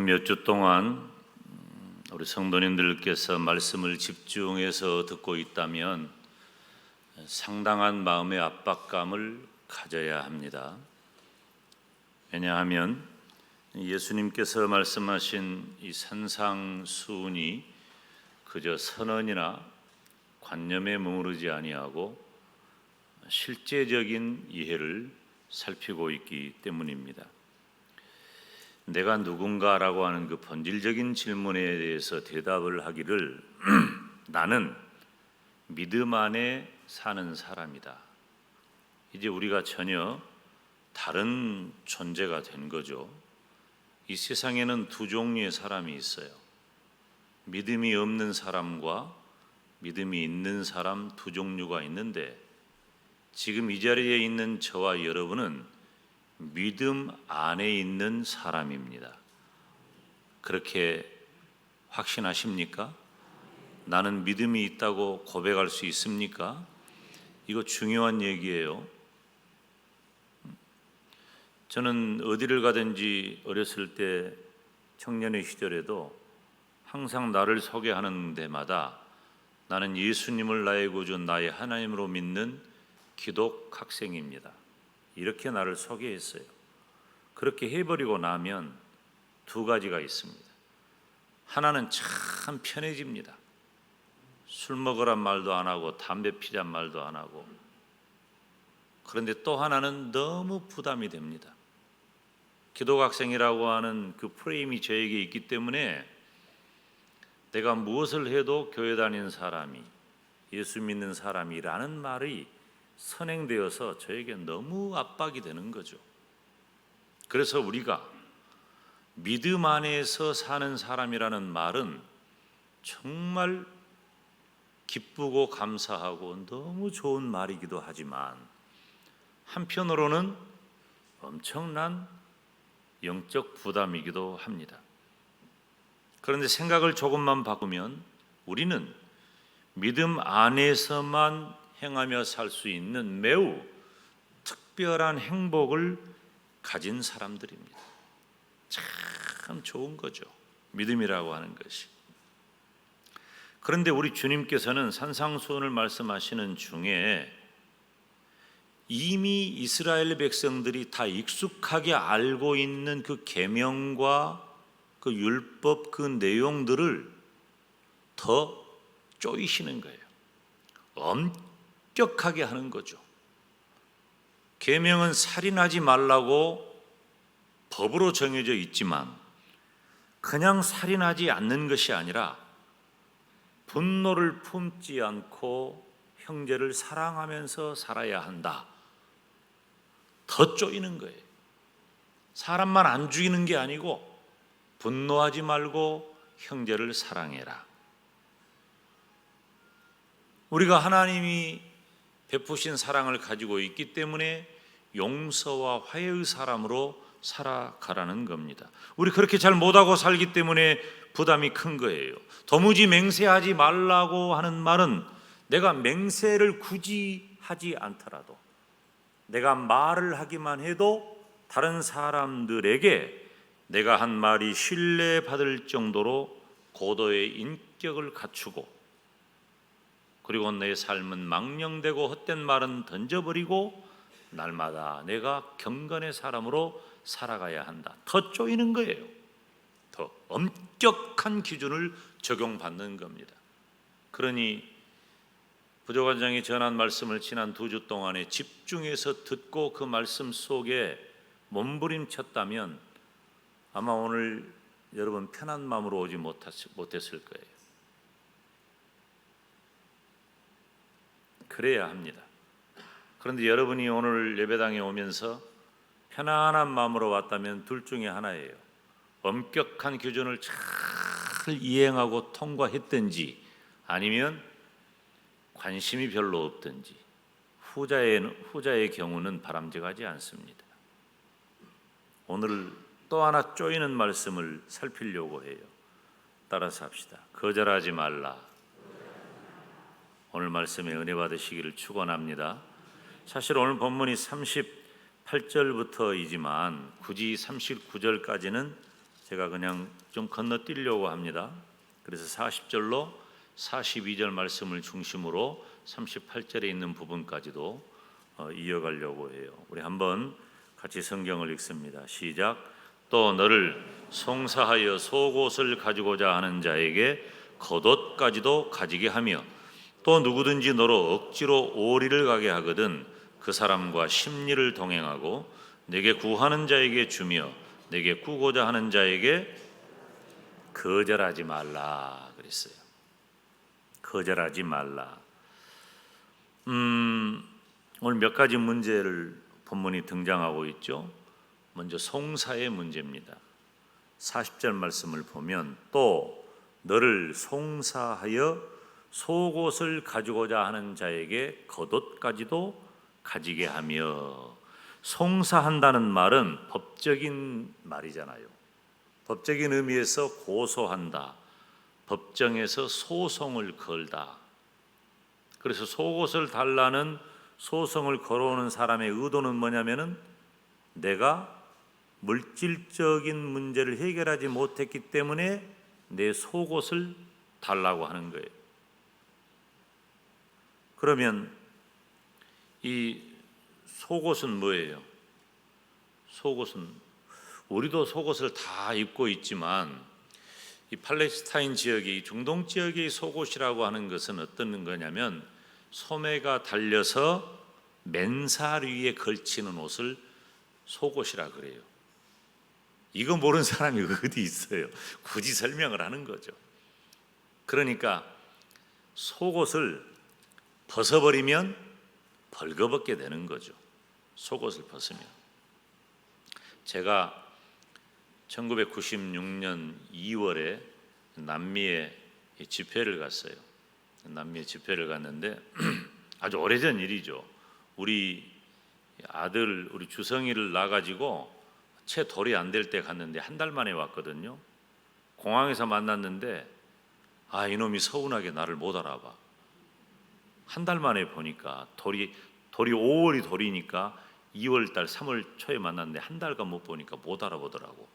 몇 주 동안 우리 성도님들께서 말씀을 집중해서 듣고 있다면 상당한 마음의 압박감을 가져야 합니다. 왜냐하면 예수님께서 말씀하신 이 산상수훈이 그저 선언이나 관념에 머무르지 아니하고 실제적인 이해를 살피고 있기 때문입니다. 내가 누군가라고 하는 그 본질적인 질문에 대해서 대답을 하기를 나는 믿음 안에 사는 사람이다. 이제 우리가 전혀 다른 존재가 된 거죠. 이 세상에는 두 종류의 사람이 있어요. 믿음이 없는 사람과 믿음이 있는 사람 두 종류가 있는데 지금 이 자리에 있는 저와 여러분은 믿음 안에 있는 사람입니다. 그렇게 확신하십니까? 나는 믿음이 있다고 고백할 수 있습니까? 이거 중요한 얘기예요. 저는 어디를 가든지 어렸을 때 청년의 시절에도 항상 나를 소개하는 데마다 나는 예수님을 나의 구주 나의 하나님으로 믿는 기독 학생입니다. 이렇게 나를 소개했어요. 그렇게 해버리고 나면 두 가지가 있습니다. 하나는 참 편해집니다. 술 먹으란 말도 안 하고 담배 피란 말도 안 하고. 그런데 또 하나는 너무 부담이 됩니다. 기독학생이라고 하는 그 프레임이 저에게 있기 때문에 내가 무엇을 해도 교회 다니는 사람이 예수 믿는 사람이라는 말이 선행되어서 저에게 너무 압박이 되는 거죠. 그래서 우리가 믿음 안에서 사는 사람이라는 말은 정말 기쁘고 감사하고 너무 좋은 말이기도 하지만 한편으로는 엄청난 영적 부담이기도 합니다. 그런데 생각을 조금만 바꾸면 우리는 믿음 안에서만 행하며 살 수 있는 매우 특별한 행복을 가진 사람들입니다. 참 좋은 거죠. 믿음이라고 하는 것이. 그런데 우리 주님께서는 산상수훈을 말씀하시는 중에 이미 이스라엘 백성들이 다 익숙하게 알고 있는 그 계명과 그 율법 그 내용들을 더 쪼이시는 거예요. 엄격하게 하는 거죠. 계명은 살인하지 말라고 법으로 정해져 있지만 그냥 살인하지 않는 것이 아니라 분노를 품지 않고 형제를 사랑하면서 살아야 한다. 더 쪼이는 거예요. 사람만 안 죽이는 게 아니고 분노하지 말고 형제를 사랑해라. 우리가 하나님이 베푸신 사랑을 가지고 있기 때문에 용서와 화해의 사람으로 살아가라는 겁니다. 우리 그렇게 잘 못하고 살기 때문에 부담이 큰 거예요. 도무지 맹세하지 말라고 하는 말은 내가 맹세를 굳이 하지 않더라도 내가 말을 하기만 해도 다른 사람들에게 내가 한 말이 신뢰받을 정도로 고도의 인격을 갖추고 그리고 내 삶은 망령되고 헛된 말은 던져버리고 날마다 내가 경건의 사람으로 살아가야 한다. 더 쪼이는 거예요. 더 엄격한 기준을 적용받는 겁니다. 그러니 부족한장이 전한 말씀을 지난 2주 동안에 집중해서 듣고 그 말씀 속에 몸부림쳤다면 아마 오늘 여러분 편한 마음으로 오지 못했을 거예요. 그래야 합니다. 그런데 여러분이 오늘 예배당에 오면서 편안한 마음으로 왔다면 둘 중에 하나예요. 엄격한 기준을 잘 이행하고 통과했든지 아니면 관심이 별로 없든지 후자의 경우는 바람직하지 않습니다. 오늘 또 하나 쪼이는 말씀을 살피려고 해요. 따라서 합시다. 거절하지 말라. 오늘 말씀에 은혜 받으시기를 축원합니다. 사실 오늘 본문이 38절부터이지만 굳이 39절까지는 제가 그냥 좀 건너뛰려고 합니다. 그래서 40절로 42절 말씀을 중심으로 38절에 있는 부분까지도 이어가려고 해요. 우리 한번 같이 성경을 읽습니다. 시작. 또 너를 송사하여 속옷을 가지고자 하는 자에게 겉옷까지도 가지게 하며 또 누구든지 너로 억지로 오리를 가게 하거든 그 사람과 심리를 동행하고 내게 구하는 자에게 주며 내게 구고자 하는 자에게 거절하지 말라 그랬어요. 거절하지 말라. 오늘 몇 가지 문제를 본문이 등장하고 있죠. 먼저 송사의 문제입니다. 40절 말씀을 보면 또 너를 송사하여 속옷을 가지고자 하는 자에게 겉옷까지도 가지게 하며, 송사한다는 말은 법적인 말이잖아요. 법적인 의미에서 고소한다, 법정에서 소송을 걸다. 그래서 속옷을 달라는 소송을 걸어오는 사람의 의도는 뭐냐면은 내가 물질적인 문제를 해결하지 못했기 때문에 내 속옷을 달라고 하는 거예요. 그러면 이 속옷은 뭐예요? 속옷은 우리도 속옷을 다 입고 있지만 이 팔레스타인 지역이 중동 지역의 속옷이라고 하는 것은 어떤 거냐면 소매가 달려서 맨살 위에 걸치는 옷을 속옷이라 그래요. 이거 모르는 사람이 어디 있어요? 굳이 설명을 하는 거죠. 그러니까 속옷을 벗어버리면 벌거벗게 되는 거죠. 속옷을 벗으면. 제가 1996년 2월에 남미에 집회를 갔어요. 남미에 집회를 갔는데 아주 오래전 일이죠. 우리 아들, 우리 주성이를 낳아가지고 채 돌이 안 될 때 갔는데 한 달 만에 왔거든요. 공항에서 만났는데 이놈이 서운하게 나를 못 알아봐. 한 달 만에 보니까 돌이 5월이 돌이니까 2월 달 3월 초에 만났는데 한 달간 못 보니까 못 알아보더라고.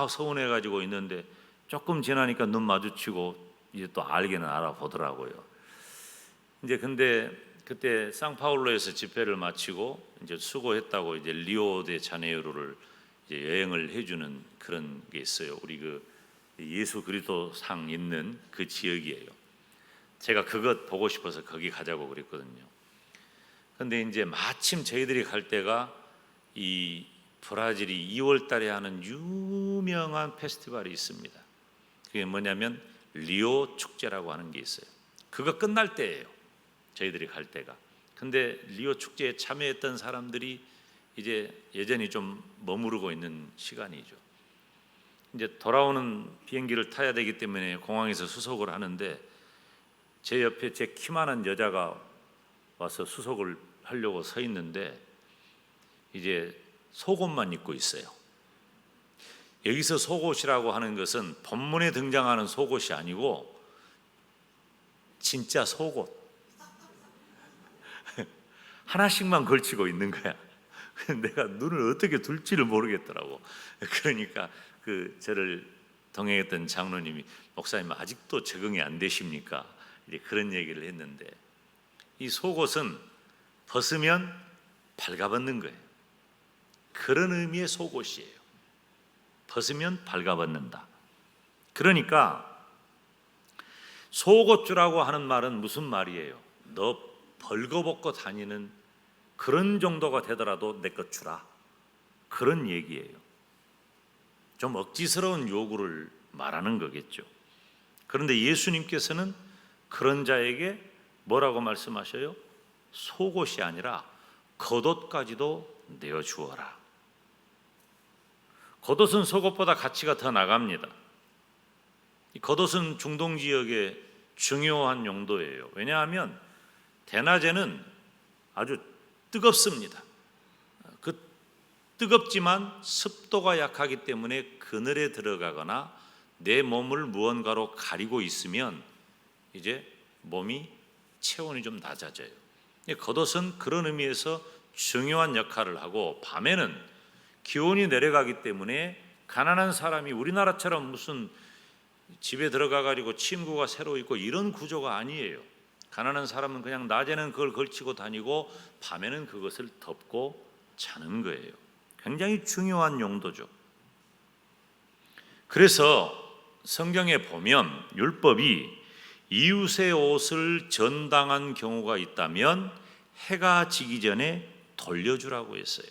서운해가지고 있는데 조금 지나니까 눈 마주치고 이제 또 알기는 알아보더라고요. 이제 근데 그때 상파울로에서 집회를 마치고 이제 수고했다고 이제 리오데자네이루를 이제 여행을 해주는 그런 게 있어요. 우리 그 예수 그리스도 상 있는 그 지역이에요. 제가 그것 보고 싶어서 거기 가자고 그랬거든요. 근데 이제 마침 저희들이 갈 때가 이 브라질이 2월 달에 하는 유명한 페스티벌이 있습니다. 그게 뭐냐면 리오 축제라고 하는 게 있어요. 그거 끝날 때예요. 저희들이 갈 때가. 근데 리오 축제에 참여했던 사람들이 이제 여전히 좀 머무르고 있는 시간이죠. 이제 돌아오는 비행기를 타야 되기 때문에 공항에서 수속을 하는데 제 옆에 제 키만한 여자가 와서 수속을 하려고 서 있는데 이제 속옷만 입고 있어요. 여기서 속옷이라고 하는 것은 본문에 등장하는 속옷이 아니고 진짜 속옷 하나씩만 걸치고 있는 거야. 내가 눈을 어떻게 둘지를 모르겠더라고. 그러니까 저를 동행했던 장로님이 목사님 아직도 적응이 안 되십니까? 이제 그런 얘기를 했는데 이 속옷은 벗으면 발가벗는 거예요. 그런 의미의 속옷이에요. 벗으면 발가벗는다. 그러니까 속옷주라고 하는 말은 무슨 말이에요? 너 벌거벗고 다니는 그런 정도가 되더라도 내 것 주라. 그런 얘기예요. 좀 억지스러운 요구를 말하는 거겠죠. 그런데 예수님께서는 그런 자에게 뭐라고 말씀하셔요? 속옷이 아니라 겉옷까지도 내어주어라. 겉옷은 속옷보다 가치가 더 나갑니다. 이 겉옷은 중동 지역의 중요한 용도예요. 왜냐하면 대낮에는 아주 뜨겁습니다. 그 뜨겁지만 습도가 약하기 때문에 그늘에 들어가거나 내 몸을 무언가로 가리고 있으면 이제 몸이 체온이 좀 낮아져요. 겉옷은 그런 의미에서 중요한 역할을 하고 밤에는 기온이 내려가기 때문에 가난한 사람이 우리나라처럼 무슨 집에 들어가 가지고 침구가 새로 있고 이런 구조가 아니에요. 가난한 사람은 그냥 낮에는 그걸 걸치고 다니고 밤에는 그것을 덮고 자는 거예요. 굉장히 중요한 용도죠. 그래서 성경에 보면 율법이 이웃의 옷을 전당한 경우가 있다면 해가 지기 전에 돌려주라고 했어요.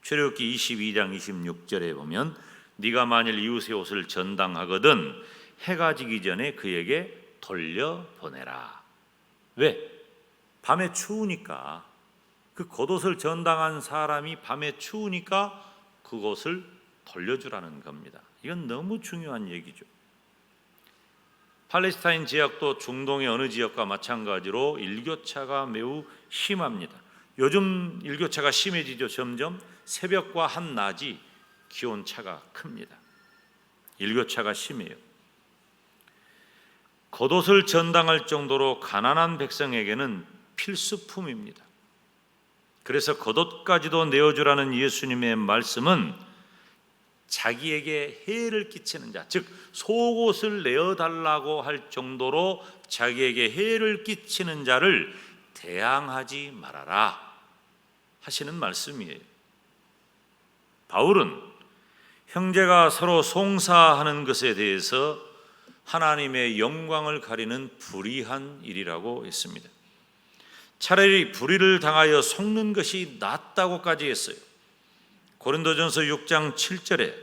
출애굽기 22장 26절에 보면 네가 만일 이웃의 옷을 전당하거든 해가 지기 전에 그에게 돌려보내라. 왜? 밤에 추우니까. 그 겉옷을 전당한 사람이 밤에 추우니까 그것을 돌려주라는 겁니다. 이건 너무 중요한 얘기죠. 팔레스타인 지역도 중동의 어느 지역과 마찬가지로 일교차가 매우 심합니다. 요즘 일교차가 심해지죠. 점점 새벽과 한낮이 기온차가 큽니다. 일교차가 심해요. 겉옷을 전당할 정도로 가난한 백성에게는 필수품입니다. 그래서 겉옷까지도 내어주라는 예수님의 말씀은 자기에게 해를 끼치는 자, 즉 속옷을 내어달라고 할 정도로 자기에게 해를 끼치는 자를 대항하지 말아라 하시는 말씀이에요. 바울은 형제가 서로 송사하는 것에 대해서 하나님의 영광을 가리는 불의한 일이라고 했습니다. 차라리 불의를 당하여 속는 것이 낫다고까지 했어요. 고린도전서 6장 7절에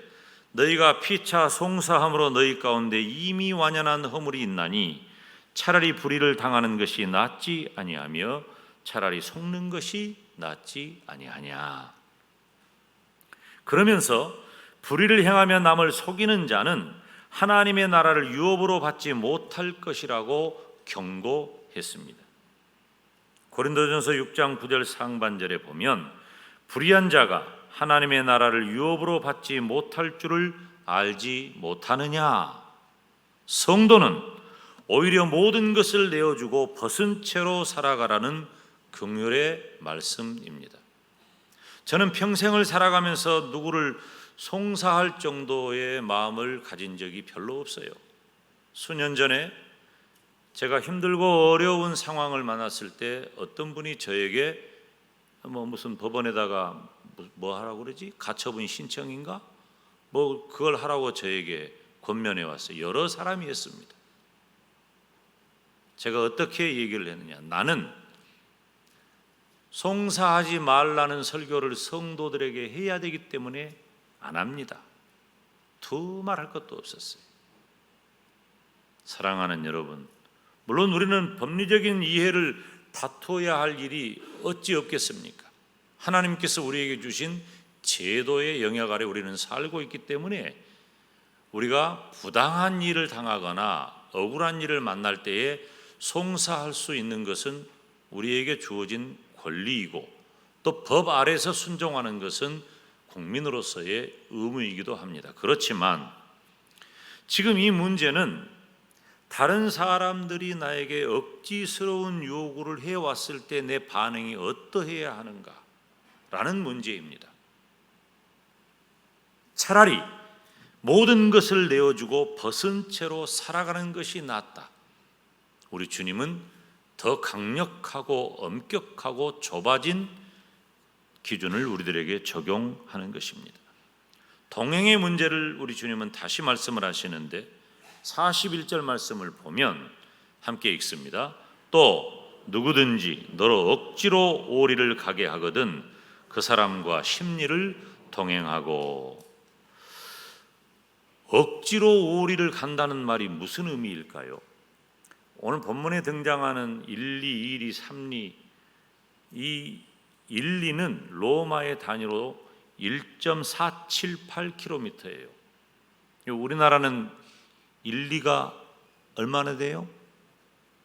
너희가 피차 송사함으로 너희 가운데 이미 완연한 허물이 있나니 차라리 불의를 당하는 것이 낫지 아니하며 차라리 속는 것이 낫지 아니하냐. 그러면서 불의를 행하며 남을 속이는 자는 하나님의 나라를 유업으로 받지 못할 것이라고 경고했습니다. 고린도전서 6장 9절 상반절에 보면 불의한 자가 하나님의 나라를 유업으로 받지 못할 줄을 알지 못하느냐. 성도는 오히려 모든 것을 내어주고 벗은 채로 살아가라는 긍휼의 말씀입니다. 저는 평생을 살아가면서 누구를 송사할 정도의 마음을 가진 적이 별로 없어요. 수년 전에 제가 힘들고 어려운 상황을 만났을 때 어떤 분이 저에게 무슨 법원에다가 뭐 하라고 그러지? 가처분 신청인가? 뭐 그걸 하라고 저에게 권면해 왔어요. 여러 사람이었습니다. 제가 어떻게 얘기를 했느냐? 나는 송사하지 말라는 설교를 성도들에게 해야 되기 때문에 안 합니다. 두말할 것도 없었어요. 사랑하는 여러분, 물론 우리는 법리적인 이해를 다투어야 할 일이 어찌 없겠습니까? 하나님께서 우리에게 주신 제도의 영역 아래 우리는 살고 있기 때문에 우리가 부당한 일을 당하거나 억울한 일을 만날 때에 송사할 수 있는 것은 우리에게 주어진 권리이고 또 법 아래서 순종하는 것은 국민으로서의 의무이기도 합니다. 그렇지만 지금 이 문제는 다른 사람들이 나에게 억지스러운 요구를 해왔을 때 내 반응이 어떠해야 하는가라는 문제입니다. 차라리 모든 것을 내어주고 벗은 채로 살아가는 것이 낫다. 우리 주님은 더 강력하고 엄격하고 좁아진 기준을 우리들에게 적용하는 것입니다. 동행의 문제를 우리 주님은 다시 말씀을 하시는데 41절 말씀을 보면 함께 읽습니다. 또 누구든지 너로 억지로 오리를 가게 하거든 그 사람과 심리를 동행하고. 억지로 오리를 간다는 말이 무슨 의미일까요? 오늘 본문에 등장하는 1리, 2리, 3리, 이 1리는 로마의 단위로 1.478km예요. 우리나라는 1리가 얼마나 돼요?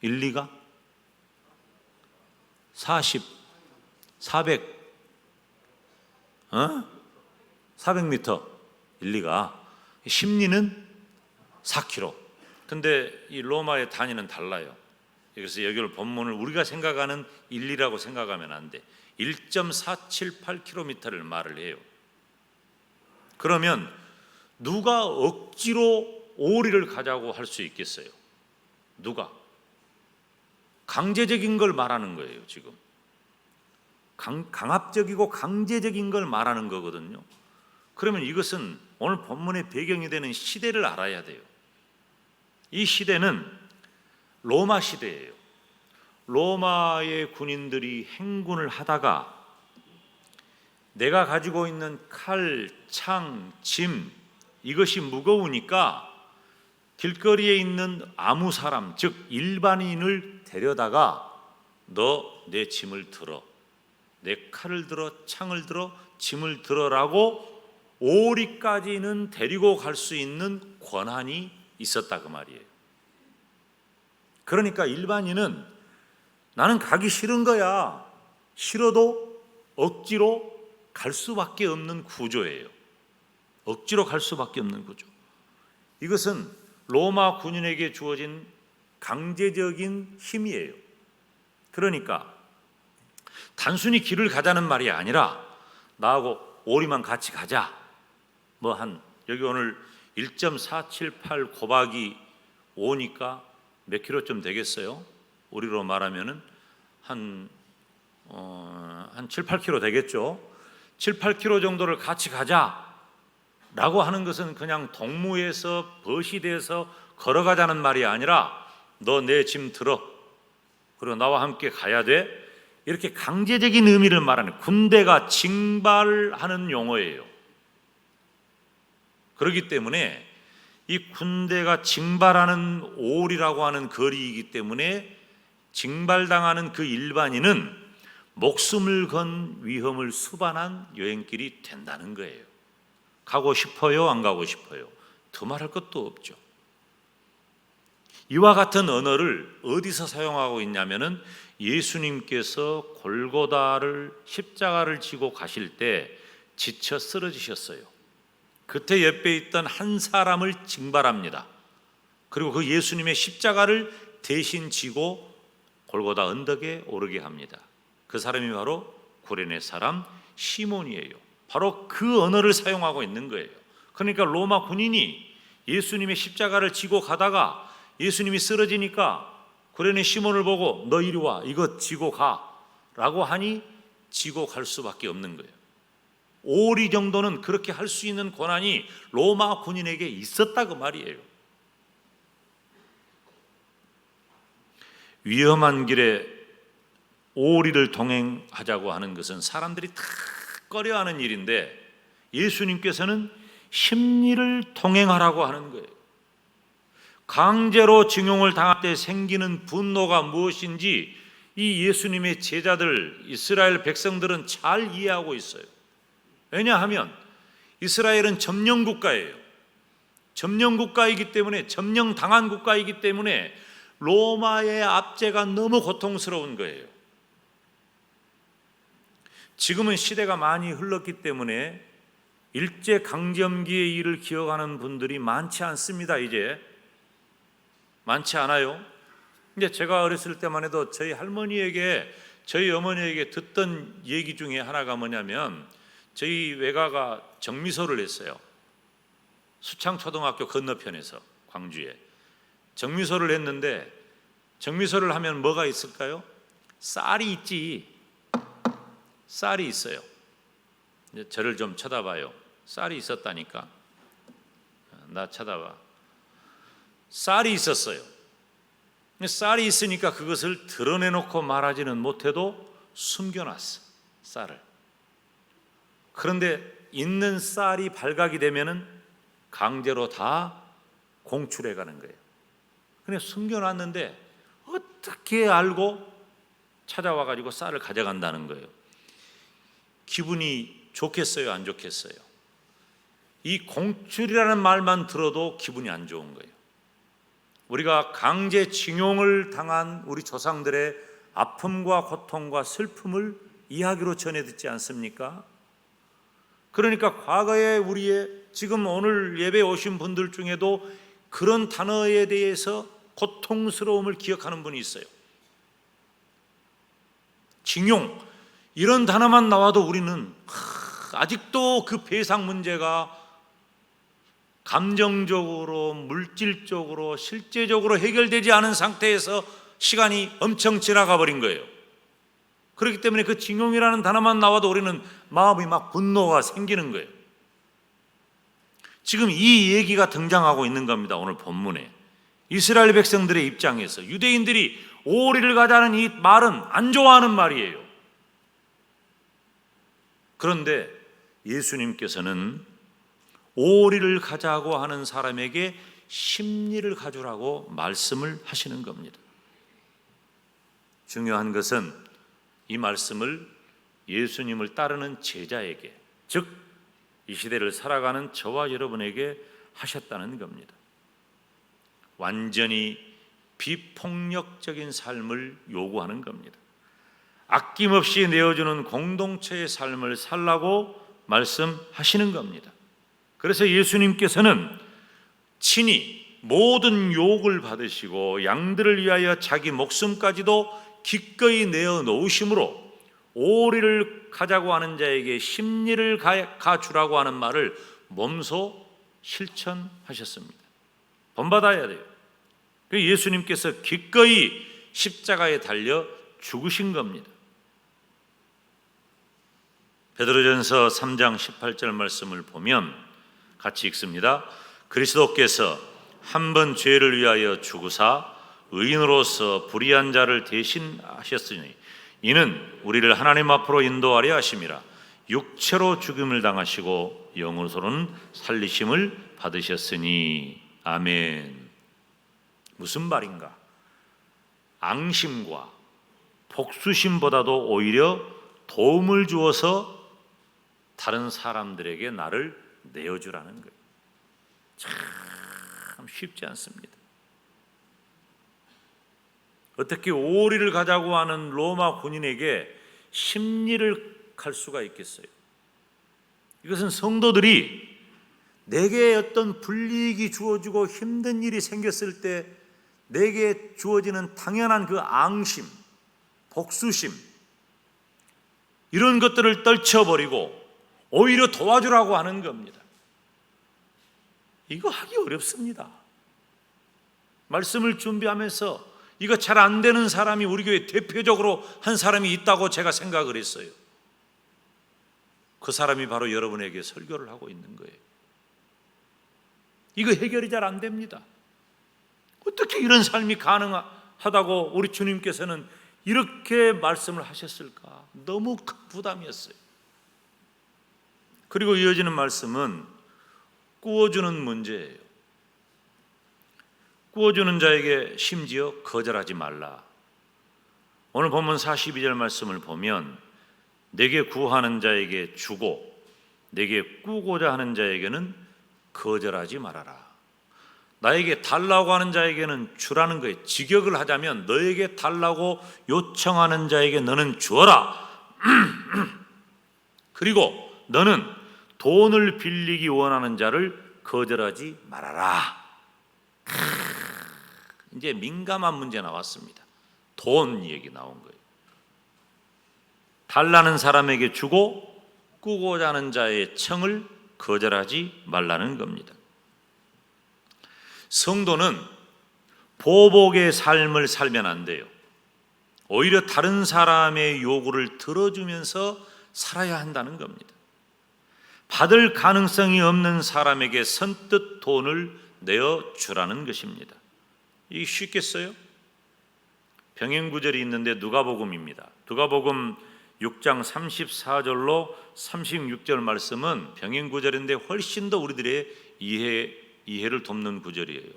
1리가 40, 400, 400m 1리가 10리는 4km. 근데 이 로마의 단위는 달라요. 그래서 여기를 본문을 우리가 생각하는 1리라고 생각하면 안 돼. 1.478km를 말을 해요. 그러면 누가 억지로 오리를 가자고 할 수 있겠어요? 누가? 강제적인 걸 말하는 거예요. 지금 강압적이고 강제적인 걸 말하는 거거든요. 그러면 이것은 오늘 본문의 배경이 되는 시대를 알아야 돼요. 이 시대는 로마 시대예요. 로마의 군인들이 행군을 하다가 내가 가지고 있는 칼, 창, 짐 이것이 무거우니까 길거리에 있는 아무 사람, 즉 일반인을 데려다가 너 내 짐을 들어, 내 칼을 들어, 창을 들어, 짐을 들어라고 오리까지는 데리고 갈 수 있는 권한이 있었다 그 말이에요. 그러니까 일반인은 나는 가기 싫은 거야, 싫어도 억지로 갈 수밖에 없는 구조예요. 억지로 갈 수밖에 없는 구조. 이것은 로마 군인에게 주어진 강제적인 힘이에요. 그러니까 단순히 길을 가자는 말이 아니라 나하고 오리만 같이 가자. 여기 오늘 1.478 곱하기 5니까 몇 킬로쯤 되겠어요? 우리로 말하면은 한 7, 8킬로 되겠죠. 7, 8킬로 정도를 같이 가자라고 하는 것은 그냥 동무에서 버시대에서 걸어가자는 말이 아니라 너 내 짐 들어, 그리고 나와 함께 가야 돼. 이렇게 강제적인 의미를 말하는, 군대가 징발하는 용어예요. 그렇기 때문에 이 군대가 징발하는 오리라고 하는 거리이기 때문에 징발당하는 그 일반인은 목숨을 건 위험을 수반한 여행길이 된다는 거예요. 가고 싶어요? 안 가고 싶어요? 더 말할 것도 없죠. 이와 같은 언어를 어디서 사용하고 있냐면은 예수님께서 골고다를 십자가를 지고 가실 때 지쳐 쓰러지셨어요. 그때 옆에 있던 한 사람을 징발합니다. 그리고 그 예수님의 십자가를 대신 지고 골고다 언덕에 오르게 합니다. 그 사람이 바로 구레네 사람 시몬이에요. 바로 그 언어를 사용하고 있는 거예요. 그러니까 로마 군인이 예수님의 십자가를 지고 가다가 예수님이 쓰러지니까 구레네 시몬을 보고 너 이리 와, 이거 지고 가라고 하니 지고 갈 수밖에 없는 거예요. 오리 정도는 그렇게 할 수 있는 권한이 로마 군인에게 있었다 그 말이에요. 위험한 길에 오리를 동행하자고 하는 것은 사람들이 다 꺼려하는 일인데 예수님께서는 심리를 동행하라고 하는 거예요. 강제로 징용을 당할 때 생기는 분노가 무엇인지 이 예수님의 제자들, 이스라엘 백성들은 잘 이해하고 있어요. 왜냐하면 이스라엘은 점령국가예요. 점령국가이기 때문에, 점령당한 국가이기 때문에 로마의 압제가 너무 고통스러운 거예요. 지금은 시대가 많이 흘렀기 때문에 일제강점기의 일을 기억하는 분들이 많지 않습니다. 이제 많지 않아요. 근데 제가 어렸을 때만 해도 저희 할머니에게, 저희 어머니에게 듣던 얘기 중에 하나가 뭐냐면 저희 외가가 정미소를 했어요. 수창초등학교 건너편에서, 광주에 정미소를 했는데, 정미소를 하면 뭐가 있을까요? 쌀이 있지. 쌀이 있어요. 저를 좀 쳐다봐요. 쌀이 있었다니까. 나 쳐다봐. 쌀이 있었어요. 쌀이 있으니까 그것을 드러내놓고 말하지는 못해도 숨겨놨어, 쌀을. 그런데 있는 쌀이 발각이 되면은 강제로 다 공출해 가는 거예요. 그냥 숨겨놨는데 어떻게 알고 찾아와 가지고 쌀을 가져간다는 거예요. 기분이 좋겠어요, 안 좋겠어요? 이 공출이라는 말만 들어도 기분이 안 좋은 거예요. 우리가 강제징용을 당한 우리 조상들의 아픔과 고통과 슬픔을 이야기로 전해 듣지 않습니까? 그러니까 과거에 우리의, 지금 오늘 예배에 오신 분들 중에도 그런 단어에 대해서 고통스러움을 기억하는 분이 있어요. 징용, 이런 단어만 나와도 우리는 아직도 그 배상 문제가 감정적으로, 물질적으로, 실제적으로 해결되지 않은 상태에서 시간이 엄청 지나가 버린 거예요. 그렇기 때문에 그 징용이라는 단어만 나와도 우리는 마음이 막 분노가 생기는 거예요. 지금 이 얘기가 등장하고 있는 겁니다. 오늘 본문에 이스라엘 백성들의 입장에서 유대인들이 오리를 가자는 이 말은 안 좋아하는 말이에요. 그런데 예수님께서는 오리를 가자고 하는 사람에게 심리를 가져라고 말씀을 하시는 겁니다. 중요한 것은 이 말씀을 예수님을 따르는 제자에게, 즉 이 시대를 살아가는 저와 여러분에게 하셨다는 겁니다. 완전히 비폭력적인 삶을 요구하는 겁니다. 아낌없이 내어주는 공동체의 삶을 살라고 말씀하시는 겁니다. 그래서 예수님께서는 친히 모든 욕을 받으시고 양들을 위하여 자기 목숨까지도 기꺼이 내어 놓으심으로 오리를 가자고 하는 자에게 심리를 가주라고 하는 말을 몸소 실천하셨습니다. 본받아야 돼요. 예수님께서 기꺼이 십자가에 달려 죽으신 겁니다. 베드로전서 3장 18절 말씀을 보면 같이 읽습니다. 그리스도께서 한 번 죄를 위하여 죽으사 의인으로서 불의한 자를 대신하셨으니 이는 우리를 하나님 앞으로 인도하려 하심이라. 육체로 죽음을 당하시고 영으로서는 살리심을 받으셨으니. 아멘. 무슨 말인가? 앙심과 복수심보다도 오히려 도움을 주어서 다른 사람들에게 나를 내어주라는 거예요. 참 쉽지 않습니다. 어떻게 오리를 가자고 하는 로마 군인에게 심리를 갈 수가 있겠어요? 이것은 성도들이 내게 어떤 불이익이 주어지고 힘든 일이 생겼을 때 내게 주어지는 당연한 그 앙심, 복수심, 이런 것들을 떨쳐버리고 오히려 도와주라고 하는 겁니다. 이거 하기 어렵습니다. 말씀을 준비하면서 이거 잘 안 되는 사람이 우리 교회 대표적으로 한 사람이 있다고 제가 생각을 했어요. 그 사람이 바로 여러분에게 설교를 하고 있는 거예요. 이거 해결이 잘 안 됩니다. 어떻게 이런 삶이 가능하다고 우리 주님께서는 이렇게 말씀을 하셨을까? 너무 큰 부담이었어요. 그리고 이어지는 말씀은 꾸어주는 문제예요. 꾸어주는 자에게 심지어 거절하지 말라. 오늘 본문 42절 말씀을 보면 내게 구하는 자에게 주고 내게 꾸고자 하는 자에게는 거절하지 말아라. 나에게 달라고 하는 자에게는 주라는 거예요. 직역을 하자면 너에게 달라고 요청하는 자에게 너는 주어라. 그리고 너는 돈을 빌리기 원하는 자를 거절하지 말아라. 이제 민감한 문제 나왔습니다. 돈 얘기 나온 거예요. 달라는 사람에게 주고 꾸고자 하는 자의 청을 거절하지 말라는 겁니다. 성도는 보복의 삶을 살면 안 돼요. 오히려 다른 사람의 요구를 들어주면서 살아야 한다는 겁니다. 받을 가능성이 없는 사람에게 선뜻 돈을 내어주라는 것입니다. 이게 쉽겠어요? 병행구절이 있는데 누가복음입니다. 누가복음 6장 34절로 36절 말씀은 병행구절인데 훨씬 더 우리들의 이해를 돕는 구절이에요.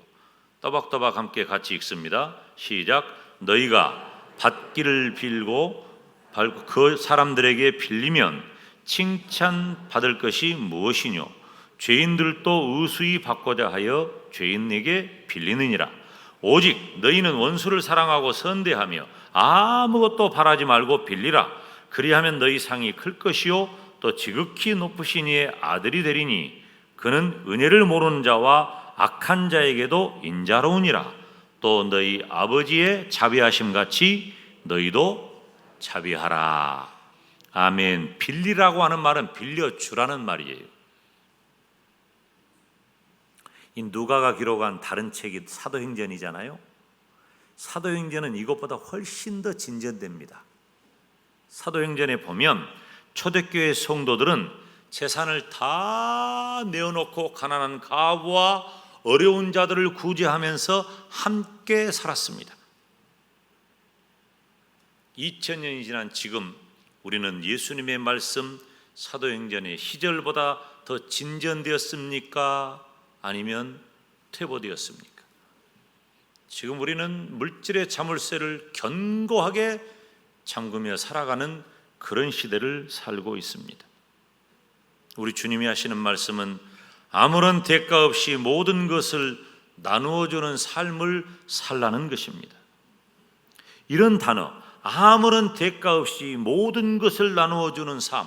또박또박 함께 같이 읽습니다. 시작. 너희가 받기를 빌고 그 사람들에게 빌리면 칭찬받을 것이 무엇이뇨? 죄인들도 의수히 받고자 하여 죄인에게 빌리느니라. 오직 너희는 원수를 사랑하고 선대하며 아무것도 바라지 말고 빌리라. 그리하면 너희 상이 클 것이요 또 지극히 높으신 이의 아들이 되리니 그는 은혜를 모르는 자와 악한 자에게도 인자로우니라. 또 너희 아버지의 자비하심 같이 너희도 자비하라. 아멘. 빌리라고 하는 말은 빌려주라는 말이에요. 이 누가가 기록한 다른 책이 사도행전이잖아요. 사도행전은 이것보다 훨씬 더 진전됩니다. 사도행전에 보면 초대교회 성도들은 재산을 다 내어놓고 가난한 과부와 어려운 자들을 구제하면서 함께 살았습니다. 2000년이 지난 지금 우리는 예수님의 말씀 사도행전의 시절보다 더 진전되었습니까? 아니면 퇴보되었습니까? 지금 우리는 물질의 자물쇠를 견고하게 잠그며 살아가는 그런 시대를 살고 있습니다. 우리 주님이 하시는 말씀은 아무런 대가 없이 모든 것을 나누어주는 삶을 살라는 것입니다. 이런 단어, 아무런 대가 없이 모든 것을 나누어주는 삶,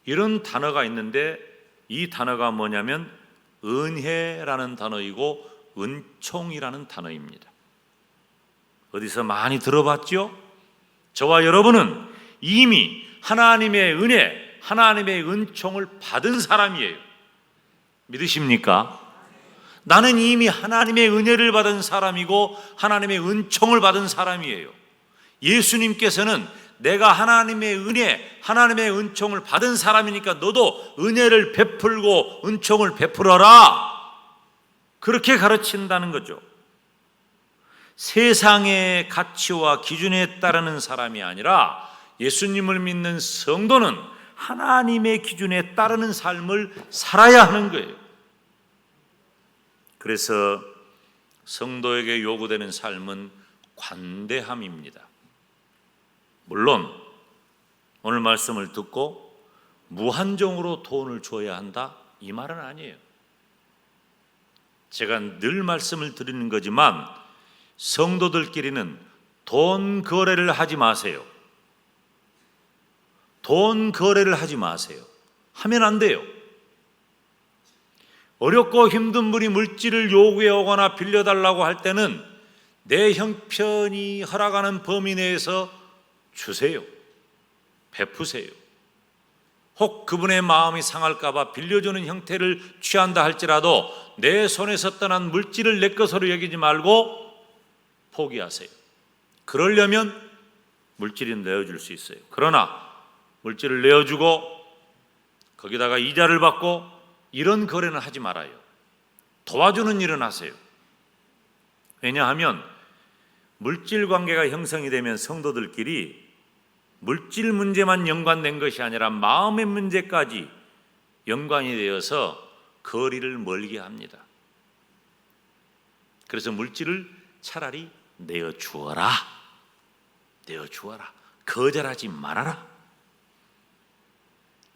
이런 단어가 있는데 이 단어가 뭐냐면 은혜라는 단어이고 은총이라는 단어입니다. 어디서 많이 들어봤죠? 저와 여러분은 이미 하나님의 은혜, 하나님의 은총을 받은 사람이에요. 믿으십니까? 나는 이미 하나님의 은혜를 받은 사람이고 하나님의 은총을 받은 사람이에요. 예수님께서는 내가 하나님의 은혜, 하나님의 은총을 받은 사람이니까 너도 은혜를 베풀고 은총을 베풀어라, 그렇게 가르친다는 거죠. 세상의 가치와 기준에 따르는 사람이 아니라 예수님을 믿는 성도는 하나님의 기준에 따르는 삶을 살아야 하는 거예요. 그래서 성도에게 요구되는 삶은 관대함입니다. 물론 오늘 말씀을 듣고 무한정으로 돈을 줘야 한다, 이 말은 아니에요. 제가 늘 말씀을 드리는 거지만 성도들끼리는 돈 거래를 하지 마세요. 돈 거래를 하지 마세요. 하면 안 돼요. 어렵고 힘든 분이 물질을 요구해 오거나 빌려달라고 할 때는 내 형편이 허락하는 범위 내에서 주세요. 베푸세요. 혹 그분의 마음이 상할까 봐 빌려주는 형태를 취한다 할지라도 내 손에서 떠난 물질을 내 것으로 여기지 말고 포기하세요. 그러려면 물질은 내어줄 수 있어요. 그러나 물질을 내어주고 거기다가 이자를 받고 이런 거래는 하지 말아요. 도와주는 일은 하세요. 왜냐하면 물질 관계가 형성이 되면 성도들끼리 물질 문제만 연관된 것이 아니라 마음의 문제까지 연관이 되어서 거리를 멀게 합니다. 그래서 물질을 차라리 내어주어라. 내어주어라. 거절하지 말아라.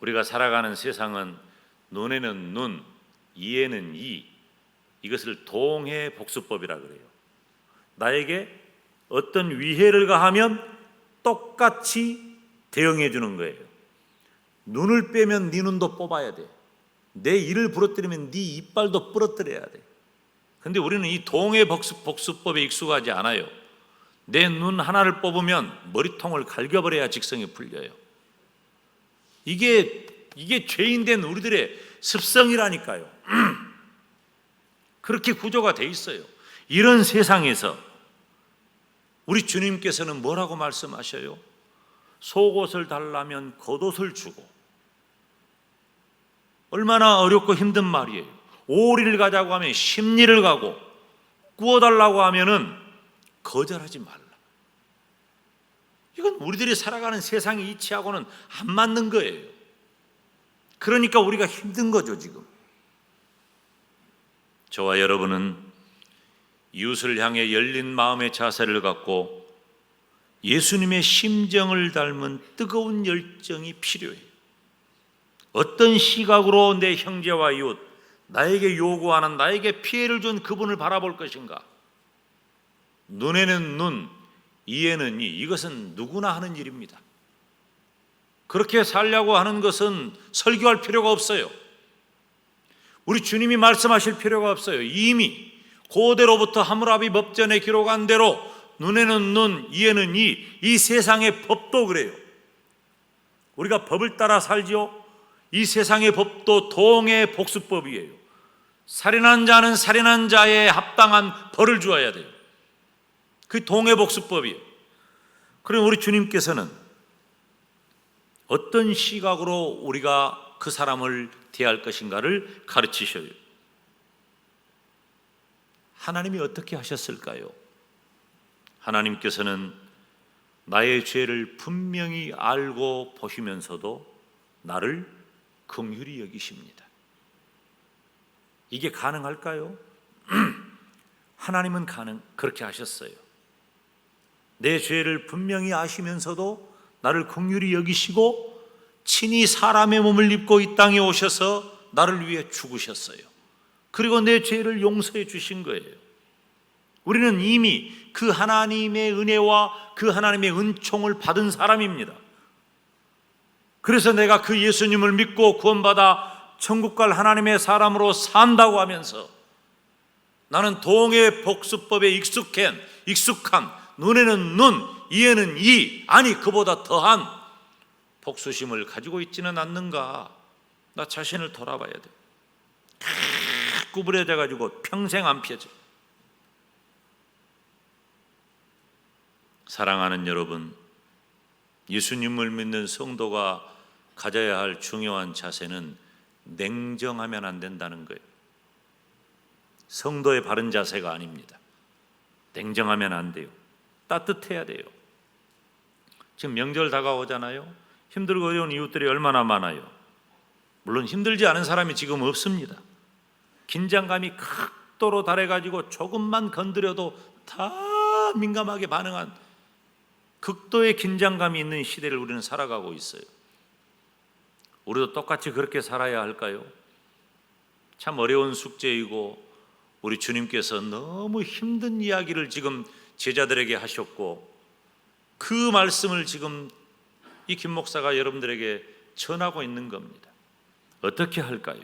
우리가 살아가는 세상은 눈에는 눈, 이에는 이, 이것을 동해 복수법이라 그래요. 나에게 어떤 위해를 가하면 똑같이 대응해 주는 거예요. 눈을 빼면 네 눈도 뽑아야 돼. 내 이를 부러뜨리면 네 이빨도 부러뜨려야 돼. 근데 우리는 이 동해 복수법에 익숙하지 않아요. 내 눈 하나를 뽑으면 머리통을 갈겨버려야 직성이 풀려요. 이게 죄인된 우리들의 습성이라니까요. 그렇게 구조가 돼 있어요. 이런 세상에서 우리 주님께서는 뭐라고 말씀하셔요? 속옷을 달라면 겉옷을 주고, 얼마나 어렵고 힘든 말이에요. 오리를 가자고 하면 십리를 가고, 구워달라고 하면은 거절하지 말라. 이건 우리들이 살아가는 세상의 이치하고는 안 맞는 거예요. 그러니까 우리가 힘든 거죠, 지금. 저와 여러분은 이웃을 향해 열린 마음의 자세를 갖고 예수님의 심정을 닮은 뜨거운 열정이 필요해요. 어떤 시각으로 내 형제와 이웃, 나에게 요구하는, 나에게 피해를 준 그분을 바라볼 것인가? 눈에는 눈, 이에는 이, 이것은 누구나 하는 일입니다. 그렇게 살려고 하는 것은 설교할 필요가 없어요. 우리 주님이 말씀하실 필요가 없어요. 이미 고대로부터 하므라비 법전에 기록한 대로 눈에는 눈, 이에는 이 세상의 법도 그래요. 우리가 법을 따라 살지요. 이 세상의 법도 동해 복수법이에요. 살인한 자는 살인한 자에 합당한 벌을 주어야 돼요. 그 동해복수법이에요. 그럼 우리 주님께서는 어떤 시각으로 우리가 그 사람을 대할 것인가를 가르치셔요. 하나님이 어떻게 하셨을까요? 하나님께서는 나의 죄를 분명히 알고 보시면서도 나를 긍휼히 여기십니다. 이게 가능할까요? 하나님은 그렇게 하셨어요. 내 죄를 분명히 아시면서도 나를 긍휼히 여기시고 친히 사람의 몸을 입고 이 땅에 오셔서 나를 위해 죽으셨어요. 그리고 내 죄를 용서해 주신 거예요. 우리는 이미 그 하나님의 은혜와 그 하나님의 은총을 받은 사람입니다. 그래서 내가 그 예수님을 믿고 구원받아 천국 갈 하나님의 사람으로 산다고 하면서 나는 동해 복수법에 익숙한 눈에는 눈, 이에는 이, 아니 그보다 더한 복수심을 가지고 있지는 않는가? 나 자신을 돌아봐야 돼. 구부려져 가지고 평생 안 펴져. 사랑하는 여러분, 예수님을 믿는 성도가 가져야 할 중요한 자세는 냉정하면 안 된다는 거예요. 성도의 바른 자세가 아닙니다. 냉정하면 안 돼요. 따뜻해야 돼요. 지금 명절 다가오잖아요. 힘들고 어려운 이웃들이 얼마나 많아요. 물론 힘들지 않은 사람이 지금 없습니다. 긴장감이 극도로 달해가지고 조금만 건드려도 다 민감하게 반응한 극도의 긴장감이 있는 시대를 우리는 살아가고 있어요. 우리도 똑같이 그렇게 살아야 할까요? 참 어려운 숙제이고 우리 주님께서 너무 힘든 이야기를 지금 제자들에게 하셨고 그 말씀을 지금 이 김 목사가 여러분들에게 전하고 있는 겁니다. 어떻게 할까요?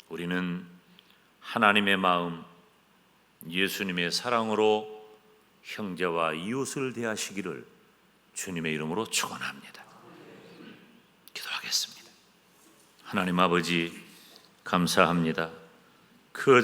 우리는 하나님의 마음, 예수님의 사랑으로 형제와 이웃을 대하시기를 주님의 이름으로 축원합니다. 기도하겠습니다. 하나님 아버지 감사합니다. 그